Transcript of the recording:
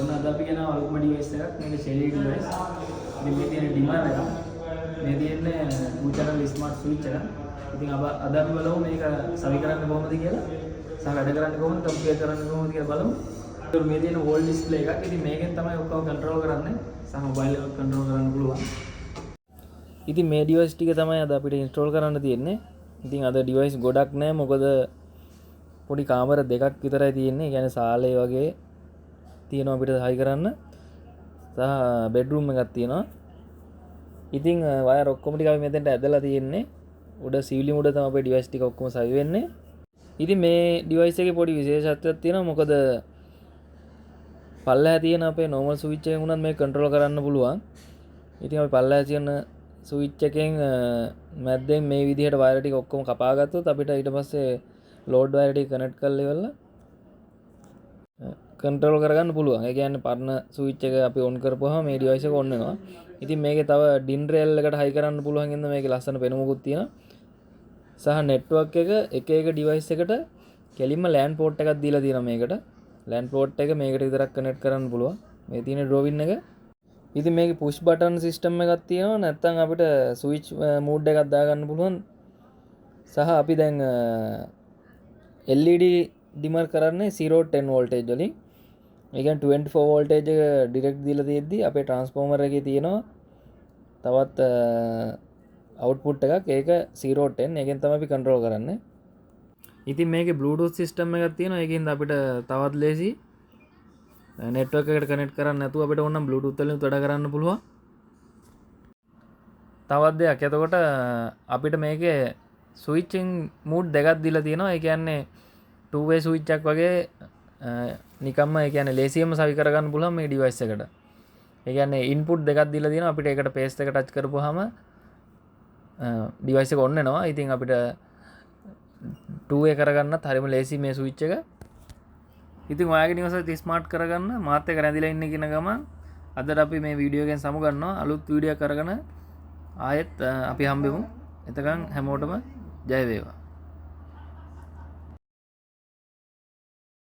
ඔන්න අද අපි කියන අලුත්ම ඩිවයිස් එකක් මේක Shelly ඩිවයිස්. ඉතින් මේ තියෙන ඩිමර් එක. මේ තියෙන්නේ Bluetooth ස්මාර්ට් ස්විච් එක. ඉතින් අද අපි බලමු මේක සවි කරන්න කොහොමද කියලා. සහ වැඩ කරන්නේ කොහොමද, කම්පියර් කරන්නේ කොහොමද කියලා බලමු. ඒක මේ තියෙන වෝල් ඩිස්ප්ලේ එකක්. ඉතින් මේකෙන් තමයි ඔක්කොම කන්ට්‍රෝල් කරන්නේ. සහ මොබයිල් එක කන්ට්‍රෝල් කරන්න පුළුවන්. ඉතින් මේ ඩිවයිස් ටික තමයි අද අපිට ඉන්ස්ටෝල් කරන්න තියෙන්නේ. ඉතින් අද ඩිවයිස් ගොඩක් නැහැ, මොකද පොඩි කාමර දෙකක් විතරයි තියෙන්නේ. ඒ කියන්නේ සාලේ වගේ තියෙනවා අපිට හයි කරන්න. සහ බෙඩ්රූම් එකක් තියෙනවා. ඉතින් වයර් ඔක්කොම ටික අපි මෙතෙන්ට ඇදලා තියෙන්නේ. උඩ සීලින් උඩ තමයි අපේ ඩිවයිස් ටික ඔක්කොම සවි වෙන්නේ. ඉතින් මේ ඩිවයිස් එකේ පොඩි විශේෂත්වයක් තියෙනවා. මොකද පල්ලෙහා තියෙන අපේ normal switch එකෙන් උනත් මේක කන්ට්‍රෝල් කරන්න පුළුවන්. ඉතින් අපි පල්ලෙහා තියෙන ස්විච් එකෙන් මැද්දෙන් මේ විදිහට වයර් ටික ඔක්කොම කපා ගත්තොත් අපිට ඊට පස්සේ ලෝඩ් වයර් ටික කනෙක්ට් කරලා ඉවරලා කන්ට්‍රෝල් කරගන්න පුළුවන්. ඒ කියන්නේ පරණ ස්විච් එක අපි ඔන් කරපුවාම මේ ඩිවයිස් එක ඔන් වෙනවා. ඉතින් මේකේ තව DIN රේල් එකට හයි කරන්න පුළුවන් හින්දා මේකේ ලස්සන පෙනුමකුත් තියෙනවා. සහ නෙට්වර්ක් එක එක ඩිවයිස් එකට කෙලින්ම LAN පෝට් එකක් දීලා තියෙනවා මේකට. LAN පෝට් එක මේකට විතරක් කනෙක්ට් කරන්න පුළුවන්. මේ තියෙන ඩ්‍රෝවින් එක. ඉතින් මේකේ පුෂ් බටන් සිස්ටම් එකක් තියෙනවා. නැත්නම් අපිට ස්විච් මූඩ් එකක් දාගන්න පුළුවන්. සහ අපි දැන් LED ඩිමර් කරන්නේ 0-10 වෝල්ටේජ් වලින්. ඒ කියන්නේ 24 වෝල්ටේජ් එක ඩිරෙක්ට් දීලා තියෙද්දි අපේ ට්‍රාන්ස්ෆෝමර් එකේ තියෙනවා තවත් අවුට්පුට් එකක්. ඒක 0-10. ඒකෙන් තමයි අපි කන්ට්‍රෝල් කරන්නේ. ඉතින් මේකේ Bluetooth සිස්ටම් එකක් තියෙනවා. ඒකෙන්ද අපිට තවත් ලේසි නෙට්වර්ක් එකට කනෙක්ට් කරන්න නැතුව අපිට ඕනම් Bluetooth වලින් වැඩ කරන්න පුළුවන්. තවත් දෙයක්, එතකොට අපිට මේකේ ස්විචින් මූඩ් දෙකක් දීලා තියෙනවා. ඒ කියන්නේ two way switch එකක් වගේ නිකම්ම ඒ කියන්නේ ලේසියෙන්ම සවි කරගන්න පුළුවන් මේ ඩිවයිස් එකට. ඒ කියන්නේ ඉන්පුට් දෙකක් දීලා තියෙනවා. අපිට ඒකට පේස්ට් එක ටච් කරපුවාම ඩිවයිස් එක ඔන් වෙනවා. ඉතින් අපිට two way කරගන්නත් හරිම ලේසි මේ ස්විච් එක. ඉතින් ඔයාගේ නිවසත් ස්මාර්ට් කරගන්න මාත් එක්ක රැඳිලා ඉන්න කියන ගමන් අදට අපි මේ වීඩියෝ එකෙන් සමු ගන්නවා. අලුත් වීඩියෝ කරගෙන ආයෙත් අපි හම්බෙමු. එතකන් හැමෝටම ජය වේවා.